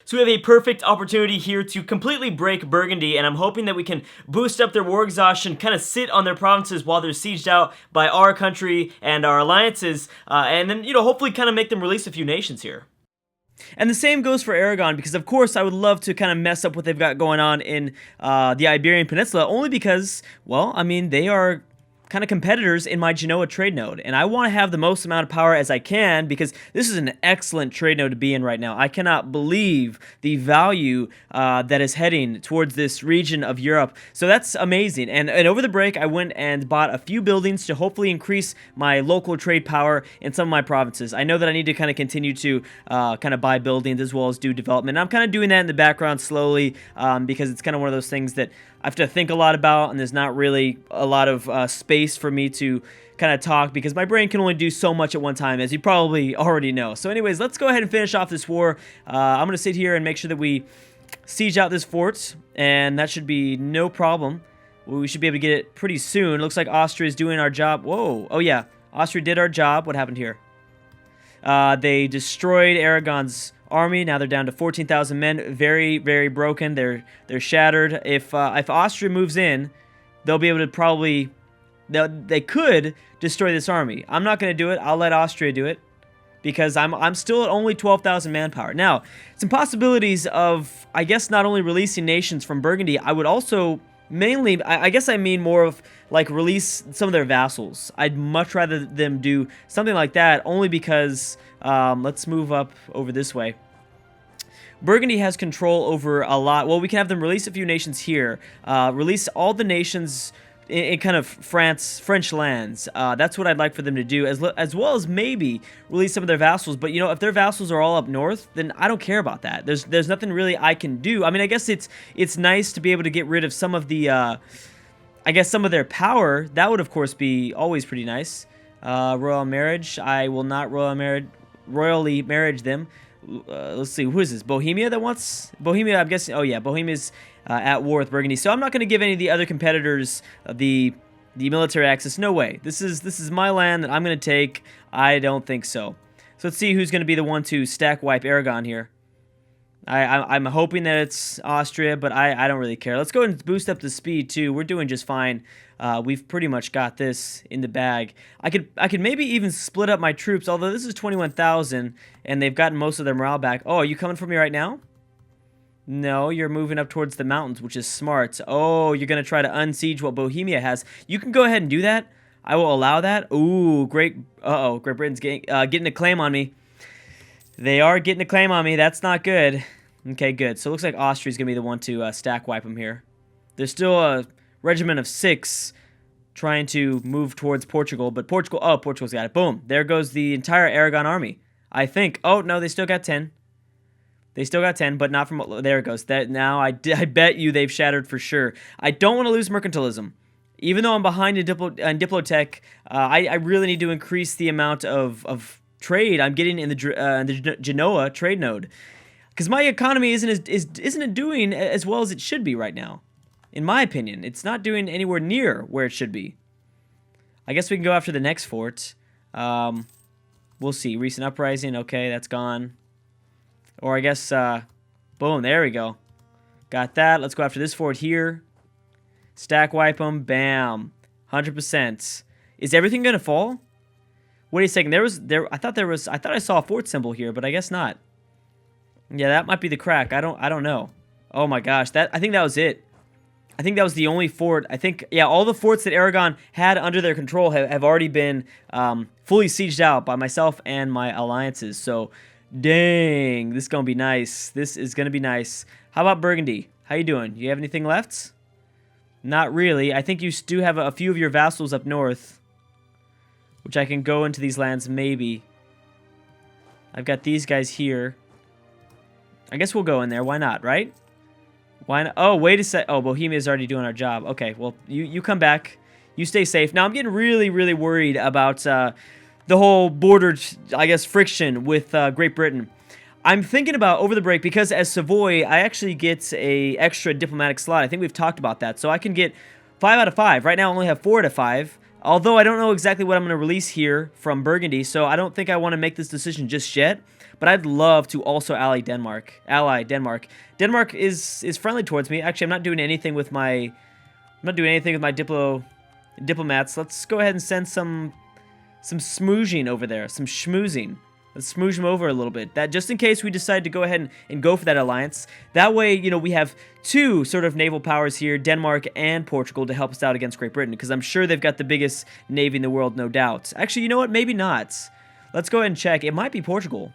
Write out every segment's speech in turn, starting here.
So we have a perfect opportunity here to completely break Burgundy, and I'm hoping that we can boost up their war exhaustion, kind of sit on their provinces while they're sieged out by our country and our alliances, and then, hopefully kind of make them release a few nations here. And the same goes for Aragon, because of course I would love to kind of mess up what they've got going on in the Iberian Peninsula, only because, well, I mean, they are kind of competitors in my Genoa trade node, and I want to have the most amount of power as I can, because this is an excellent trade node to be in right now. I cannot believe the value that is heading towards this region of Europe, so that's amazing. And over the break, I went and bought a few buildings to hopefully increase my local trade power in some of my provinces. I know that I need to kind of continue to kind of buy buildings as well as do development. I'm kind of doing that in the background slowly, because it's kind of one of those things that I have to think a lot about, and there's not really a lot of space for me to kind of talk, because my brain can only do so much at one time, as you probably already know. So anyways, let's go ahead and finish off this war. I'm going to sit here and make sure that we siege out this fort, and that should be no problem. We should be able to get it pretty soon. Looks like Austria is doing our job. Whoa. Oh yeah, Austria did our job. What happened here? They destroyed Aragon's army. Now they're down to 14,000 men. Very, very broken. They're shattered. If Austria moves in, they'll be able to probably... They could destroy this army. I'm not going to do it. I'll let Austria do it, because I'm still at only 12,000 manpower. Now, some possibilities of, I guess, not only releasing nations from Burgundy, I would also mainly, I guess I mean more of, like, release some of their vassals. I'd much rather them do something like that, only because, let's move up over this way. Burgundy has control over a lot. Well, we can have them release a few nations here. Release all the nations in kind of French lands. That's what I'd like for them to do, as well as maybe release some of their vassals. But, if their vassals are all up north, then I don't care about that. There's nothing really I can do. I mean, I guess it's nice to be able to get rid of some of the, I guess, some of their power. That would, of course, be always pretty nice. Royal marriage. I will not royally marriage them. Let's see, who is this? Bohemia that wants... Bohemia, I'm guessing... Oh, yeah, Bohemia's at war with Burgundy. So I'm not going to give any of the other competitors the military access. No way. This is my land that I'm going to take. I don't think so. So let's see who's going to be the one to stack wipe Aragon here. I'm hoping that it's Austria, but I don't really care. Let's go and boost up the speed, too. We're doing just fine. We've pretty much got this in the bag. I could maybe even split up my troops, although this is 21,000, and they've gotten most of their morale back. Oh, are you coming for me right now? No, you're moving up towards the mountains, which is smart. Oh, you're going to try to unsiege what Bohemia has. You can go ahead and do that. I will allow that. Ooh, Great Britain's getting a claim on me. They are getting a claim on me. That's not good. Okay, good. So it looks like Austria's going to be the one to stack wipe them here. There's still a regiment of 6 trying to move towards Portugal, but Portugal's got it. Boom. There goes the entire Aragon army, I think. Oh, no, they still got 10. They still got 10, but not from... There it goes. Now, I bet you they've shattered for sure. I don't want to lose mercantilism. Even though I'm behind in Diplotech, I really need to increase the amount of trade I'm getting in the Genoa trade node. Because my economy isn't doing as well as it should be right now. In my opinion, it's not doing anywhere near where it should be. I guess we can go after the next fort. We'll see. Recent uprising. Okay, that's gone. Or I guess, boom, there we go. Got that. Let's go after this fort here. Stack wipe them. Bam. 100%. Is everything going to fall? Wait a second. I thought I saw a fort symbol here, but I guess not. Yeah, that might be the crack. I don't know. Oh my gosh. I think that was it. I think that was the only fort. I think, yeah, all the forts that Aragon had under their control have already been fully sieged out by myself and my alliances. So, dang, this is going to be nice. This is going to be nice. How about Burgundy? How you doing? You have anything left? Not really. I think you do have a few of your vassals up north, which I can go into these lands maybe. I've got these guys here. I guess we'll go in there. Why not, right? Why not? Oh, wait a sec. Oh, Bohemia's already doing our job. Okay, well, you come back. You stay safe. Now, I'm getting really, really worried about the whole border, I guess, friction with Great Britain. I'm thinking about, over the break, because as Savoy, I actually get a extra diplomatic slot. I think we've talked about that. So I can get 5 out of 5. Right now, I only have 4 out of 5. Although I don't know exactly what I'm going to release here from Burgundy, so I don't think I want to make this decision just yet. but I'd love to also ally Denmark. Denmark is friendly towards me. Actually, I'm not doing anything with my diplomats. Let's go ahead and send some smoozing over there, some schmoozing. Let's smooge them over a little bit. That just in case we decide to go ahead and go for that alliance. That way, you know, we have two sort of naval powers here, Denmark and Portugal, to help us out against Great Britain, because I'm sure they've got the biggest navy in the world, no doubt. Actually, you know what? Maybe not. Let's go ahead and check. It might be Portugal,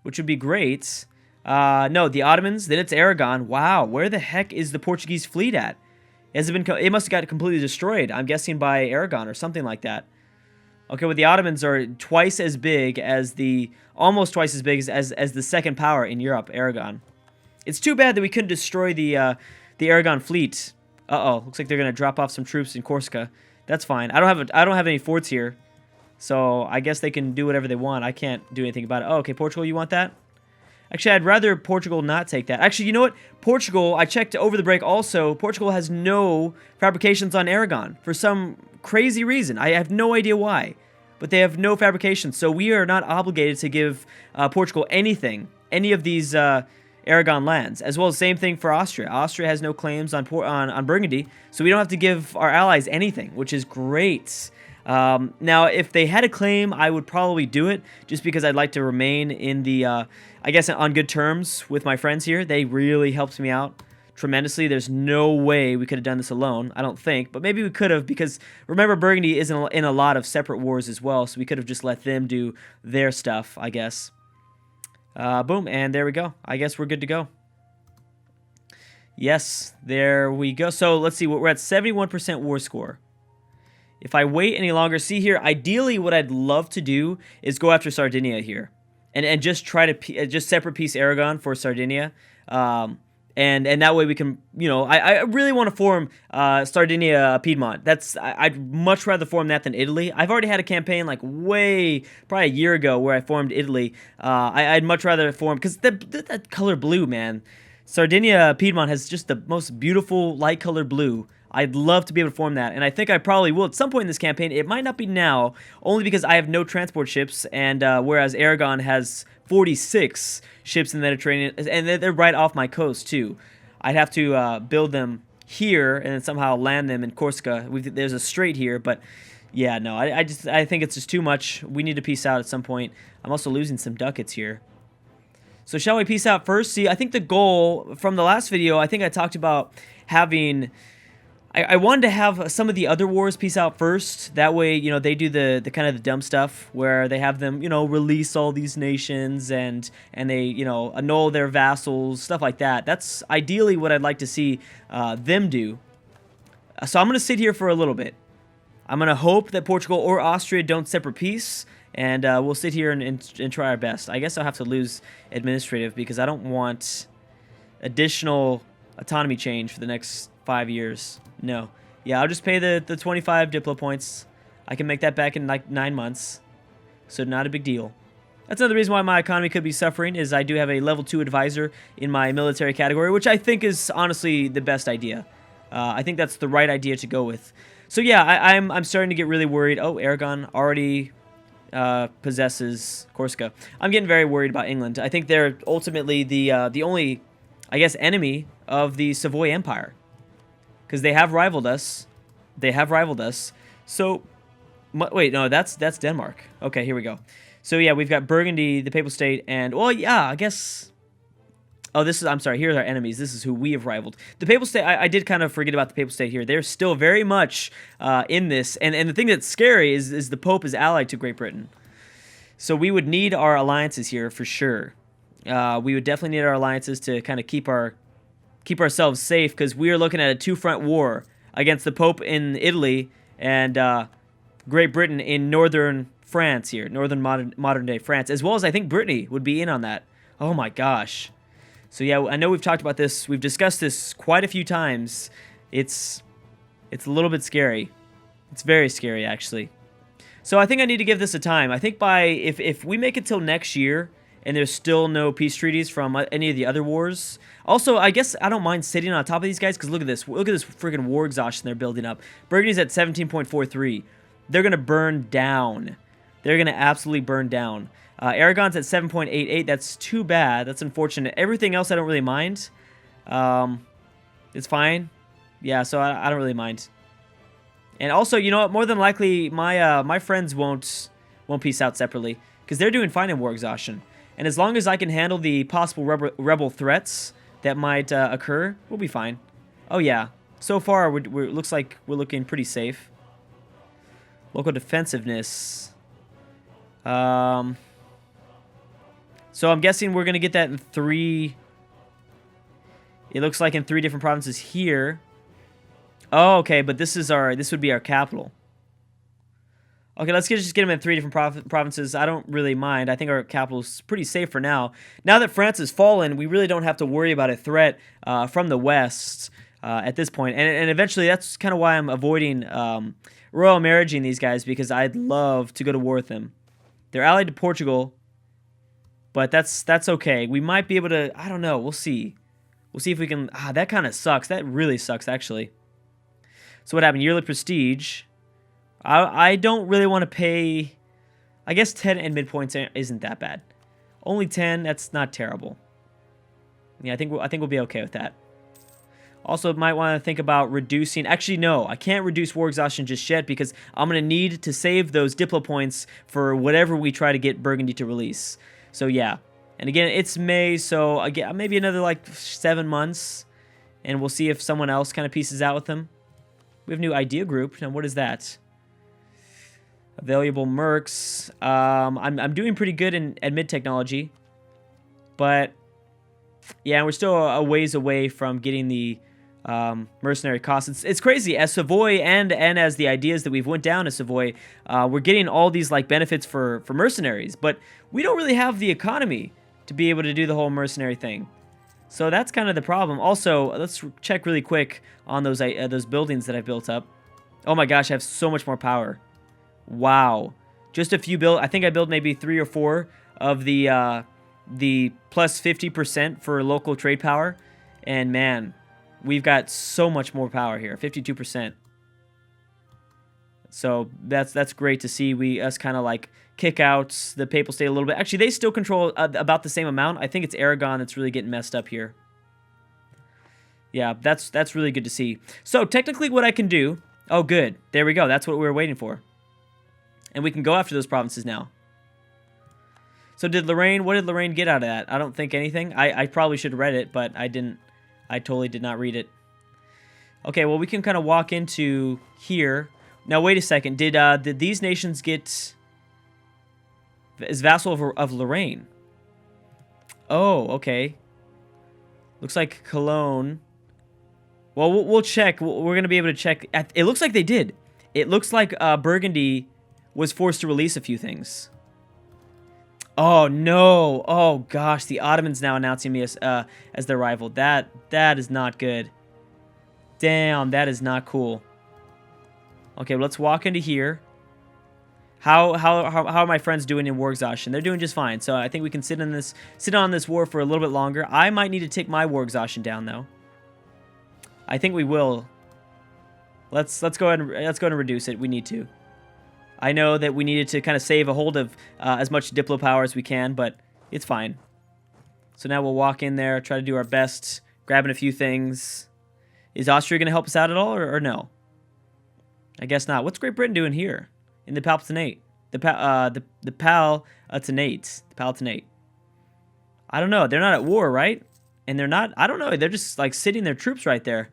which would be great. No, the Ottomans. Then it's Aragon. Wow, where the heck is the Portuguese fleet at? Has it been? It must have got completely destroyed. I'm guessing by Aragon or something like that. Okay, well, the Ottomans are twice as big as almost twice as big as the second power in Europe, Aragon. It's too bad that we couldn't destroy the Aragon fleet. Uh-oh, looks like they're gonna drop off some troops in Corsica. That's fine. I don't have any forts here, so I guess they can do whatever they want. I can't do anything about it. Oh, okay, Portugal, you want that? Actually, I'd rather Portugal not take that. Actually, you know what? Portugal, I checked over the break also, Portugal has no fabrications on Aragon for some crazy reason. I have no idea why, but they have no fabrications, so we are not obligated to give Portugal anything, any of these Aragon lands, as well as same thing for Austria. Austria has no claims on Burgundy, so we don't have to give our allies anything, which is great. Now, if they had a claim, I would probably do it, just because I'd like to remain in the, I guess, on good terms with my friends here. They really helped me out tremendously. There's no way we could have done this alone, I don't think, but maybe we could have, because remember, Burgundy is in a lot of separate wars as well, so we could have just let them do their stuff, I guess. Boom, and there we go. I guess we're good to go. Yes, there we go. So let's see, we're at 71% war score. If I wait any longer, see here, ideally what I'd love to do is go after Sardinia here. And just try to, just separate piece Aragon for Sardinia. And that way we can, you know, I really want to form Sardinia-Piedmont. I'd much rather form that than Italy. I've already had a campaign like probably a year ago where I formed Italy. I'd much rather form, because that color blue, man. Sardinia-Piedmont has just the most beautiful light color blue. I'd love to be able to form that, and I think I probably will at some point in this campaign. It might not be now, only because I have no transport ships, and whereas Aragon has 46 ships in the Mediterranean, and they're right off my coast, too. I'd have to build them here, and then somehow land them in Corsica. There's a strait here, but yeah, no, I think it's just too much. We need to peace out at some point. I'm also losing some ducats here. So shall we peace out first? See, I think the goal from the last video, I think I talked about having... I wanted to have some of the other wars peace out first. That way, you know, they do the kind of the dumb stuff where they have them, you know, release all these nations and they, you know, annul their vassals, stuff like that. That's ideally what I'd like to see them do. So I'm going to sit here for a little bit. I'm going to hope that Portugal or Austria don't separate peace, and we'll sit here and try our best. I guess I'll have to lose administrative because I don't want additional autonomy change for the next 5 years. No. Yeah, I'll just pay the 25 Diplo points. I can make that back in like 9 months. So not a big deal. That's another reason why my economy could be suffering, is I do have a level 2 advisor in my military category, which I think is honestly the best idea. I think that's the right idea to go with. So yeah, I'm starting to get really worried. Oh, Aragon already possesses Corsica. I'm getting very worried about England. I think they're ultimately the only, I guess, enemy of the Savoy Empire. Because they have rivaled us. They have rivaled us. So, wait, no, that's Denmark. Okay, here we go. So, yeah, we've got Burgundy, the Papal State, and, well, yeah, I guess... Oh, I'm sorry, here's our enemies. This is who we have rivaled. The Papal State, I did kind of forget about the Papal State here. They're still very much in this. And the thing that's scary is the Pope is allied to Great Britain. So we would need our alliances here for sure. We would definitely need our alliances to kind of keep ourselves safe, because we are looking at a two-front war against the Pope in Italy and Great Britain in northern France here, northern modern-day France, as well as I think Brittany would be in on that. Oh my gosh. So yeah, I know we've talked about this. We've discussed this quite a few times. It's a little bit scary. It's very scary, actually. So I think I need to give this a time. I think if we make it till next year and there's still no peace treaties from any of the other wars. Also, I guess I don't mind sitting on top of these guys, because look at this. Look at this freaking war exhaustion they're building up. Burgundy's at 17.43. They're going to burn down. They're going to absolutely burn down. Aragon's at 7.88. That's too bad. That's unfortunate. Everything else I don't really mind. It's fine. Yeah, so I don't really mind. And also, you know what? More than likely, my friends won't peace out separately because they're doing fine in war exhaustion. And as long as I can handle the possible rebel threats that might occur, we'll be fine. Oh yeah. So far, looks like we're looking pretty safe. Local defensiveness. So I'm guessing we're gonna get that in 3. It looks like in 3 different provinces here. Oh, okay, but this would be our capital. Okay, let's just get them in 3 different provinces. I don't really mind. I think our capital is pretty safe for now. Now that France has fallen, we really don't have to worry about a threat from the west at this point. And eventually, that's kind of why I'm avoiding royal marriaging these guys, because I'd love to go to war with them. They're allied to Portugal, but that's okay. We might be able to. I don't know. We'll see. We'll see if we can. That kind of sucks. That really sucks, actually. So what happened? Yearly prestige. I don't really want to pay. I guess 10 and midpoints isn't that bad. Only 10. That's not terrible. Yeah, I think we'll be okay with that. Also, might want to think about reducing. Actually, no, I can't reduce war exhaustion just yet because I'm gonna need to save those diplo points for whatever we try to get Burgundy to release. So yeah, and again, it's May, so again, maybe another like 7 months, and we'll see if someone else kind of pieces out with them. We have new idea group. Now, what is that? Available mercs. I'm doing pretty good in mid technology, but yeah, we're still a ways away from getting the mercenary costs. It's crazy. As Savoy and as the ideas that we've went down as Savoy, we're getting all these like benefits for mercenaries, but we don't really have the economy to be able to do the whole mercenary thing. So that's kind of the problem. Also, let's check really quick on those buildings that I've built up. Oh my gosh, I have so much more power. Wow. Just a few I think I built maybe 3 or 4 of the plus 50% for local trade power. And man, we've got so much more power here. 52%. So that's great to see. Us kind of like kick out the Papal State a little bit. Actually, they still control about the same amount. I think it's Aragon that's really getting messed up here. Yeah, that's really good to see. So technically what I can do... Oh, good. There we go. That's what we were waiting for. And we can go after those provinces now. So what did Lorraine get out of that? I don't think anything. I probably should have read it, but I didn't. I totally did not read it. Okay, well, we can kind of walk into here. Now, wait a second. Did these nations get... Is vassal of Lorraine? Oh, okay. Looks like Cologne. Well, we'll check. We're going to be able to check. It looks like they did. It looks like Burgundy was forced to release a few things. Oh, no. Oh, gosh. The Ottomans now announcing me as their rival. That is not good. Damn, that is not cool. Okay, well, let's walk into here. How are my friends doing in war exhaustion? They're doing just fine. So I think we can sit on this war for a little bit longer. I might need to take my war exhaustion down, though. I think we will. Let's go ahead and reduce it. We need to. I know that we needed to kind of save a hold of as much diplo power as we can, but it's fine. So now we'll walk in there, try to do our best, grabbing a few things. Is Austria going to help us out at all, or no? I guess not. What's Great Britain doing here in the Palatinate? The Palatinate. I don't know. They're not at war, right? And they're not. I don't know. They're just like sitting their troops right there.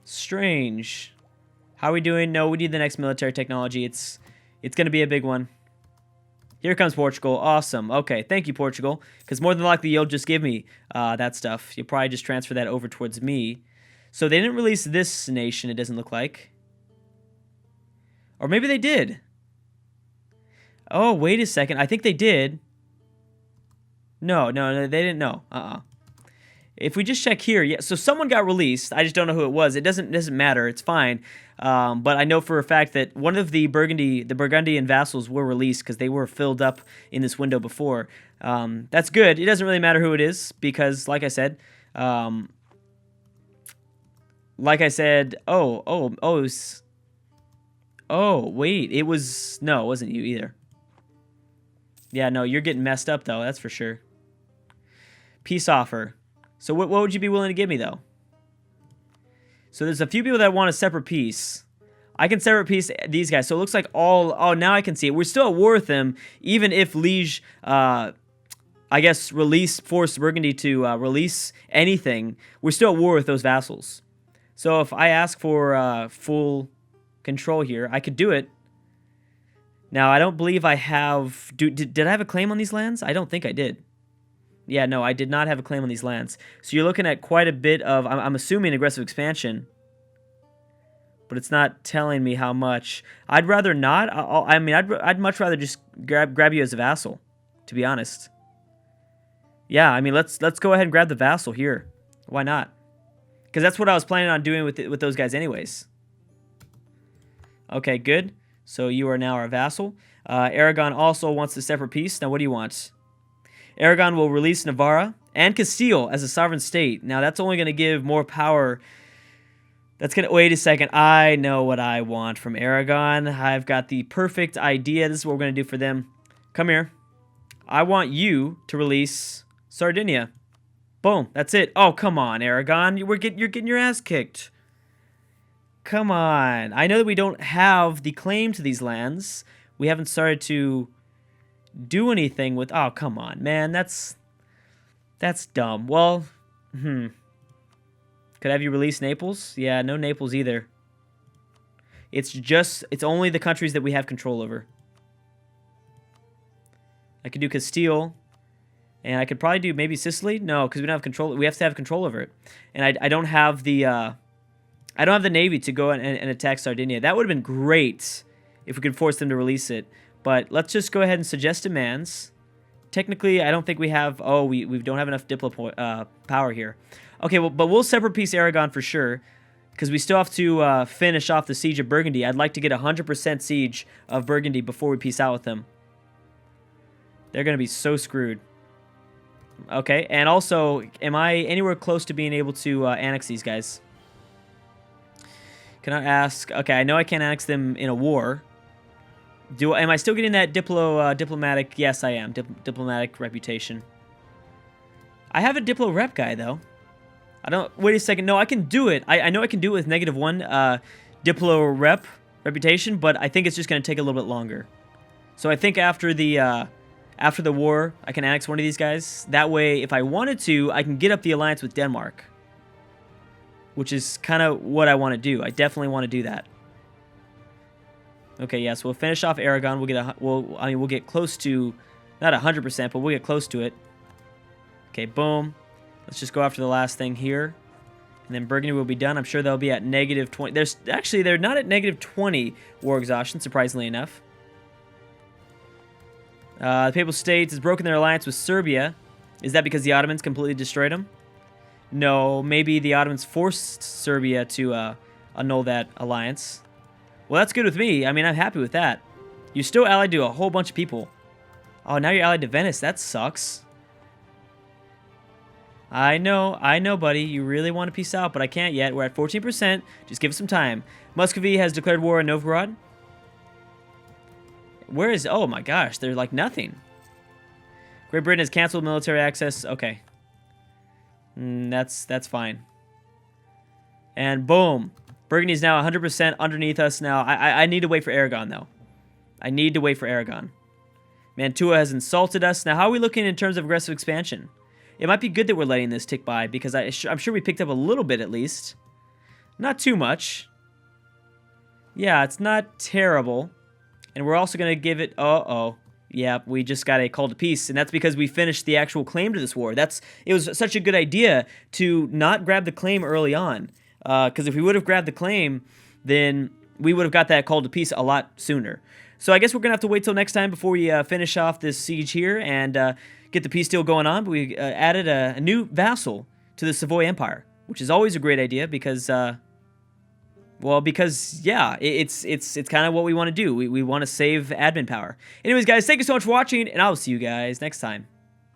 Strange. How are we doing? No, we need the next military technology. It's going to be a big one. Here comes Portugal. Awesome. Okay, thank you, Portugal. Because more than likely, you'll just give me that stuff. You'll probably just transfer that over towards me. So they didn't release this nation, it doesn't look like. Or maybe they did. Oh, wait a second. I think they did. No, they didn't. No. If we just check here, yeah. So someone got released. I just don't know who it was. It doesn't matter. It's fine. But I know for a fact that one of the Burgundian vassals were released because they were filled up in this window before. That's good. It doesn't really matter who it is because, like I said, oh, wait. No, it wasn't you either. Yeah, no, you're getting messed up, though. That's for sure. Peace offer. So what would you be willing to give me, though? So there's a few people that want a separate peace. I can separate peace these guys. So it looks like all... Oh, now I can see it. We're still at war with them, even if Liege, I guess, forced Burgundy to release anything. We're still at war with those vassals. So if I ask for full control here, I could do it. Now, I don't believe I have... Did I have a claim on these lands? I don't think I did. Yeah, no, I did not have a claim on these lands. So you're looking at quite a bit of... I'm assuming aggressive expansion. But it's not telling me how much. I'd rather not. I mean, I'd much rather just grab you as a vassal, to be honest. Yeah, I mean, let's go ahead and grab the vassal here. Why not? Because that's what I was planning on doing with those guys anyways. Okay, good. So you are now our vassal. Aragon also wants a separate peace. Now, what do you want? Aragon will release Navarra and Castile as a sovereign state. Now, that's only going to give more power. That's going to... Wait a second. I know what I want from Aragon. I've got the perfect idea. This is what we're going to do for them. Come here. I want you to release Sardinia. Boom. That's it. Oh, come on, Aragon. You're getting your ass kicked. Come on. I know that we don't have the claim to these lands. We haven't started to do anything with... Oh, come on, man. That's dumb. Well, Could I have you release Naples? Yeah, no Naples either. It's only the countries that we have control over. I could do Castile. And I could probably do maybe Sicily. No, because we don't have control. We have to have control over it. And I don't have the... I don't have the Navy to go and attack Sardinia. That would have been great if we could force them to release it. But let's just go ahead and suggest demands. Technically, I don't think we have... Oh, we don't have enough power here. Okay, well, but we'll separate peace Aragon for sure. Because we still have to finish off the siege of Burgundy. I'd like to get 100% siege of Burgundy before we peace out with them. They're going to be so screwed. Okay, and also, am I anywhere close to being able to annex these guys? Can I ask... Okay, I know I can't annex them in a war. Am I still getting that diplomatic... Yes, I am. Diplomatic reputation. I have a diplo rep guy, though. I don't... Wait a second. No, I can do it. I know I can do it with -1 diplo rep reputation, but I think it's just going to take a little bit longer. So I think after the war, I can annex one of these guys. That way, if I wanted to, I can get up the alliance with Denmark. Which is kind of what I want to do. I definitely want to do that. Okay, yeah, so we'll finish off Aragon. We'll get close to, not 100%, but we'll get close to it. Okay, boom. Let's just go after the last thing here. And then Burgundy will be done. I'm sure they'll be at -20. They're not at -20 war exhaustion, surprisingly enough. The Papal States has broken their alliance with Serbia. Is that because the Ottomans completely destroyed them? No, maybe the Ottomans forced Serbia to annul that alliance. Well, that's good with me. I mean, I'm happy with that. You're still allied to a whole bunch of people. Oh, now you're allied to Venice. That sucks. I know, buddy. You really want to peace out, but I can't yet. We're at 14%. Just give us some time. Muscovy has declared war on Novgorod. Where is... Oh, my gosh. They're like nothing. Great Britain has canceled military access. Okay. That's fine. And boom. Burgundy is now 100% underneath us now. I need to wait for Aragon, though. I need to wait for Aragon. Mantua has insulted us. Now, how are we looking in terms of aggressive expansion? It might be good that we're letting this tick by, because I'm sure we picked up a little bit at least. Not too much. Yeah, it's not terrible. And we're also going to give it... Uh-oh. Yeah, we just got a call to peace, and that's because we finished the actual claim to this war. It was such a good idea to not grab the claim early on. Because if we would have grabbed the claim, then we would have got that call to peace a lot sooner. So I guess we're going to have to wait till next time before we finish off this siege here and get the peace deal going on. But we added a new vassal to the Savoy Empire, which is always a great idea because... Well, because, yeah, it's kind of what we want to do. We want to save admin power. Anyways, guys, thank you so much for watching, and I'll see you guys next time.